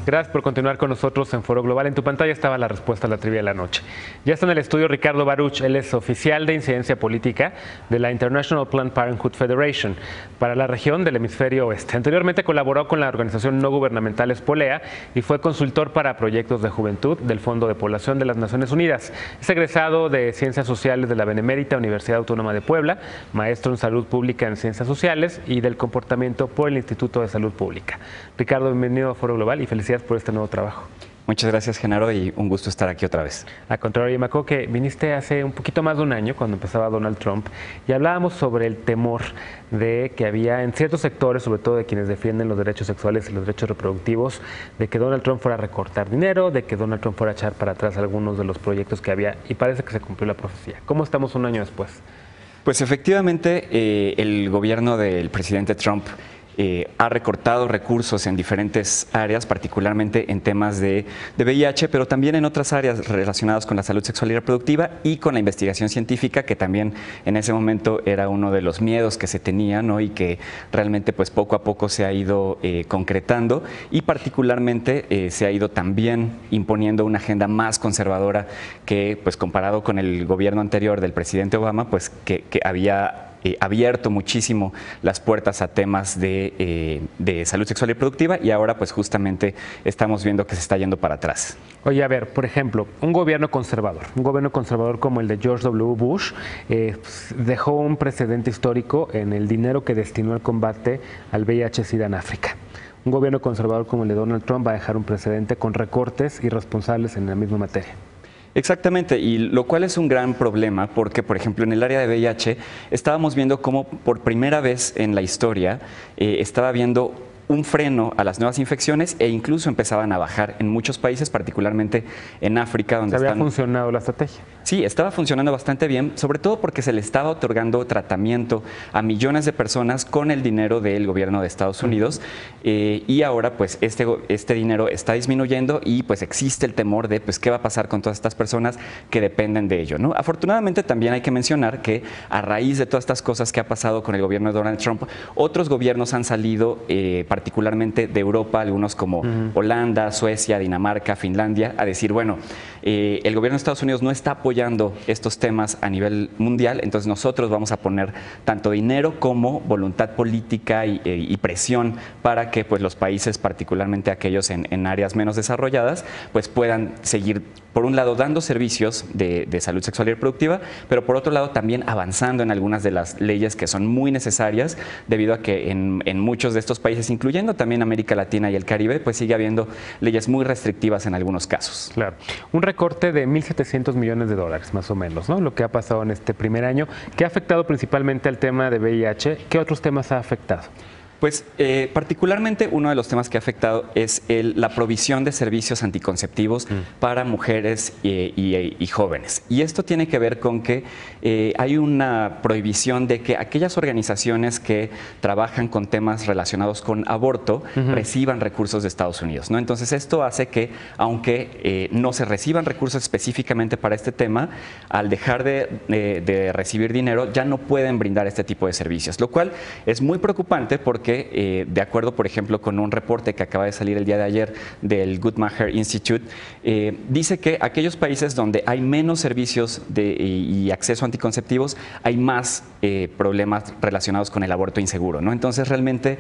Gracias por continuar con nosotros en Foro Global. En tu pantalla estaba la respuesta a la trivia de la noche. Ya está en el estudio Ricardo Baruch. Él es oficial de incidencia política de la International Planned Parenthood Federation para la región del hemisferio oeste. Anteriormente colaboró con la organización no gubernamental Espolea y fue consultor para proyectos de juventud del Fondo de Población de las Naciones Unidas. Es egresado de Ciencias Sociales de la Benemérita Universidad Autónoma de Puebla, maestro en Salud Pública en Ciencias Sociales y del Comportamiento por el Instituto de Salud Pública. Ricardo, bienvenido a Foro Global y felicidades por este nuevo trabajo. Muchas gracias, Genaro, y un gusto estar aquí otra vez. Al contrario, me acuerdo que viniste hace un poquito más de un año, cuando empezaba Donald Trump, y hablábamos sobre el temor de que había en ciertos sectores, sobre todo de quienes defienden los derechos sexuales y los derechos reproductivos, de que Donald Trump fuera a recortar dinero, de que Donald Trump fuera a echar para atrás algunos de los proyectos que había, y parece que se cumplió la profecía. ¿Cómo estamos un año después? Pues efectivamente, el gobierno del presidente Trump ha recortado recursos en diferentes áreas, particularmente en temas de VIH, pero también en otras áreas relacionadas con la salud sexual y reproductiva y con la investigación científica, que también en ese momento era uno de los miedos que se tenía, ¿no? Y que realmente pues poco a poco se ha ido concretando, y particularmente se ha ido también imponiendo una agenda más conservadora que, pues comparado con el gobierno anterior del presidente Obama, pues que había abierto muchísimo las puertas a temas de salud sexual y reproductiva, y ahora pues justamente estamos viendo que se está yendo para atrás. Oye, a ver, por ejemplo, un gobierno conservador como el de George W. Bush, dejó un precedente histórico en el dinero que destinó al combate al VIH-Sida en África. Un gobierno conservador como el de Donald Trump va a dejar un precedente con recortes irresponsables en la misma materia. Exactamente, y lo cual es un gran problema porque, por ejemplo, en el área de VIH estábamos viendo cómo por primera vez en la historia estaba habiendo un freno a las nuevas infecciones, e incluso empezaban a bajar en muchos países, particularmente en África, donde había funcionado la estrategia. Sí, estaba funcionando bastante bien, sobre todo porque se le estaba otorgando tratamiento a millones de personas con el dinero del gobierno de Estados Unidos, y ahora pues este dinero está disminuyendo y pues existe el temor de pues qué va a pasar con todas estas personas que dependen de ello, ¿no? Afortunadamente también hay que mencionar que a raíz de todas estas cosas que ha pasado con el gobierno de Donald Trump, otros gobiernos han salido particularmente de Europa, algunos como Holanda, Suecia, Dinamarca, Finlandia, a decir, bueno, el gobierno de Estados Unidos no está apoyando estos temas a nivel mundial, entonces nosotros vamos a poner tanto dinero como voluntad política y presión para que pues los países, particularmente aquellos en áreas menos desarrolladas, pues puedan seguir, por un lado, dando servicios de salud sexual y reproductiva, pero por otro lado también avanzando en algunas de las leyes que son muy necesarias, debido a que en muchos de estos países, incluyendo también América Latina y el Caribe, pues sigue habiendo leyes muy restrictivas en algunos casos. Claro. Un recorte de 1.700 millones de dólares, más o menos, ¿no? Lo que ha pasado en este primer año, que ha afectado principalmente al tema de VIH. ¿Qué otros temas ha afectado? Pues particularmente uno de los temas que ha afectado es la provisión de servicios anticonceptivos para mujeres y jóvenes. Y esto tiene que ver con que hay una prohibición de que aquellas organizaciones que trabajan con temas relacionados con aborto reciban recursos de Estados Unidos, ¿no? Entonces esto hace que, aunque no se reciban recursos específicamente para este tema, al dejar de recibir dinero ya no pueden brindar este tipo de servicios, lo cual es muy preocupante porque de acuerdo, por ejemplo, con un reporte que acaba de salir el día de ayer del Guttmacher Institute, dice que aquellos países donde hay menos servicios y acceso a anticonceptivos, hay más problemas relacionados con el aborto inseguro, ¿no? Entonces, realmente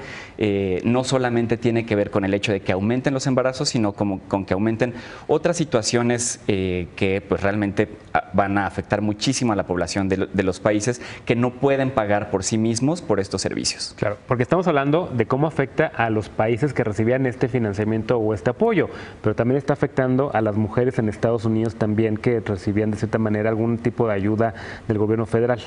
no solamente tiene que ver con el hecho de que aumenten los embarazos, sino con que aumenten otras situaciones que pues realmente van a afectar muchísimo a la población de los países que no pueden pagar por sí mismos por estos servicios. Claro, porque estamos hablando de cómo afecta a los países que recibían este financiamiento o este apoyo, pero también está afectando a las mujeres en Estados Unidos también, que recibían de cierta manera algún tipo de ayuda del gobierno federal.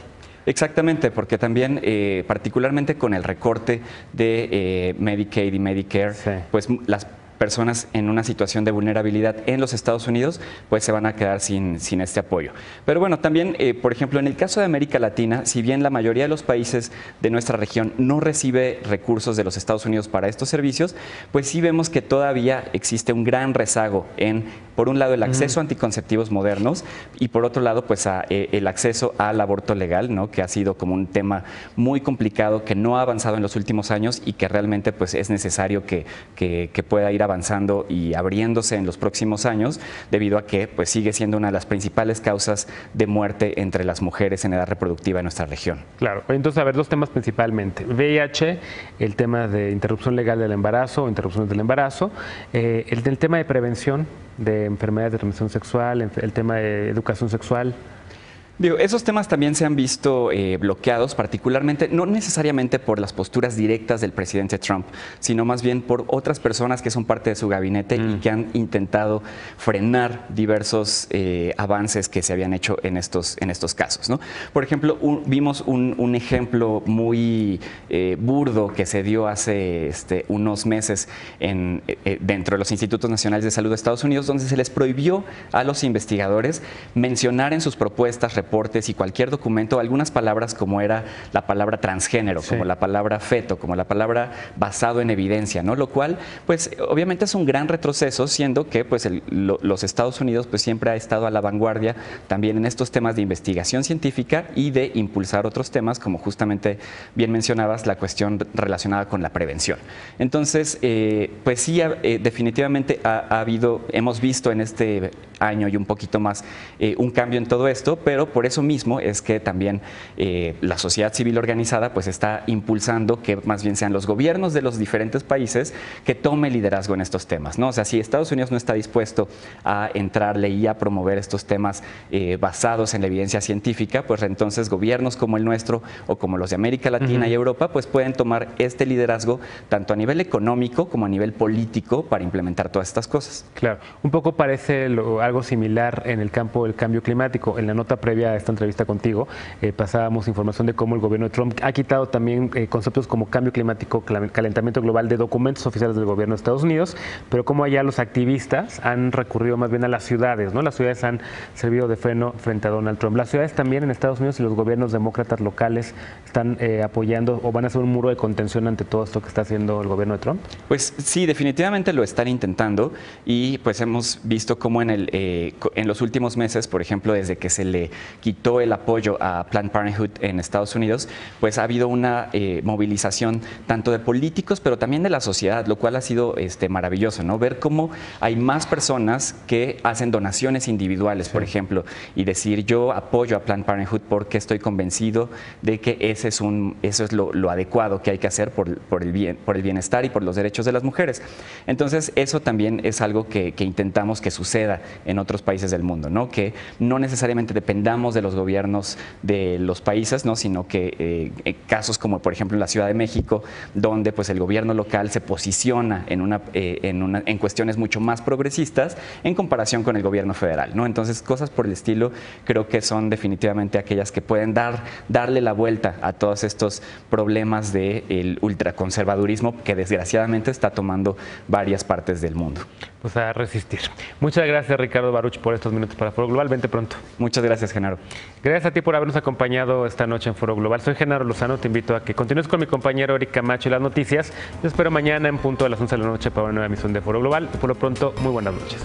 Exactamente, porque también particularmente con el recorte de Medicaid y Medicare, sí, pues las personas en una situación de vulnerabilidad en los Estados Unidos pues se van a quedar sin este apoyo. Pero bueno, también, por ejemplo, en el caso de América Latina, si bien la mayoría de los países de nuestra región no recibe recursos de los Estados Unidos para estos servicios, pues sí vemos que todavía existe un gran rezago en Por un lado, el acceso a anticonceptivos modernos y por otro lado, pues el acceso al aborto legal, ¿no? Que ha sido como un tema muy complicado que no ha avanzado en los últimos años y que realmente pues es necesario que pueda ir avanzando y abriéndose en los próximos años, debido a que pues sigue siendo una de las principales causas de muerte entre las mujeres en edad reproductiva en nuestra región. Claro, entonces a ver, dos temas principalmente: VIH, el tema de interrupción legal del embarazo o interrupciones del embarazo, el del tema de prevención de enfermedades de transmisión sexual, el tema de educación sexual. Digo, esos temas también se han visto bloqueados, particularmente, no necesariamente por las posturas directas del presidente Trump, sino más bien por otras personas que son parte de su gabinete y que han intentado frenar diversos avances que se habían hecho en estos casos, ¿no? Por ejemplo, vimos un ejemplo muy burdo que se dio hace unos meses dentro de los Institutos Nacionales de Salud de Estados Unidos, donde se les prohibió a los investigadores mencionar en sus propuestas, reportes y cualquier documento algunas palabras como era la palabra transgénero, como la palabra feto, como la palabra basado en evidencia, ¿no? Lo cual, pues, obviamente es un gran retroceso, siendo que pues, los Estados Unidos pues, siempre ha estado a la vanguardia también en estos temas de investigación científica y de impulsar otros temas, como justamente bien mencionabas, la cuestión relacionada con la prevención. Entonces, pues sí, definitivamente hemos visto en este año y un poquito más un cambio en todo esto, pero por eso mismo es que también la sociedad civil organizada pues está impulsando que más bien sean los gobiernos de los diferentes países que tome liderazgo en estos temas, ¿no? O sea, si Estados Unidos no está dispuesto a entrarle y a promover estos temas basados en la evidencia científica, pues entonces gobiernos como el nuestro o como los de América Latina y Europa pues pueden tomar este liderazgo tanto a nivel económico como a nivel político para implementar todas estas cosas. Claro, un poco parece algo similar en el campo del cambio climático. En la nota previa a esta entrevista contigo pasábamos información de cómo el gobierno de Trump ha quitado también conceptos como cambio climático, calentamiento global de documentos oficiales del gobierno de Estados Unidos, pero como allá los activistas han recurrido más bien a las ciudades, ¿no? Las ciudades han servido de freno frente a Donald Trump. Las ciudades también en Estados Unidos y los gobiernos demócratas locales están apoyando o van a hacer un muro de contención ante todo esto que está haciendo el gobierno de Trump. Pues sí, definitivamente lo están intentando y pues hemos visto cómo en los últimos meses, por ejemplo, desde que se le quitó el apoyo a Planned Parenthood en Estados Unidos, pues ha habido una movilización tanto de políticos, pero también de la sociedad, lo cual ha sido maravilloso, ¿no? Ver cómo hay más personas que hacen donaciones individuales, por ejemplo, y decir yo apoyo a Planned Parenthood porque estoy convencido de que eso es lo adecuado que hay que hacer por el bienestar y por los derechos de las mujeres. Entonces, eso también es algo que intentamos que suceda en otros países del mundo, ¿no? Que no necesariamente dependamos de los gobiernos de los países, ¿no? Sino que casos como por ejemplo en la Ciudad de México, donde pues el gobierno local se posiciona en cuestiones mucho más progresistas en comparación con el gobierno federal, ¿no? Entonces cosas por el estilo creo que son definitivamente aquellas que pueden darle la vuelta a todos estos problemas del ultraconservadurismo que desgraciadamente está tomando varias partes del mundo. Pues a resistir. Muchas gracias, Ricardo Baruch, por estos minutos para Foro Global. Vente pronto. Muchas gracias, Genaro. Gracias a ti por habernos acompañado esta noche en Foro Global. Soy Genaro Lozano. Te invito a que continúes con mi compañero Eric Camacho y las noticias. Yo espero mañana en punto a las 11 de la noche para una nueva emisión de Foro Global. Y por lo pronto, muy buenas noches.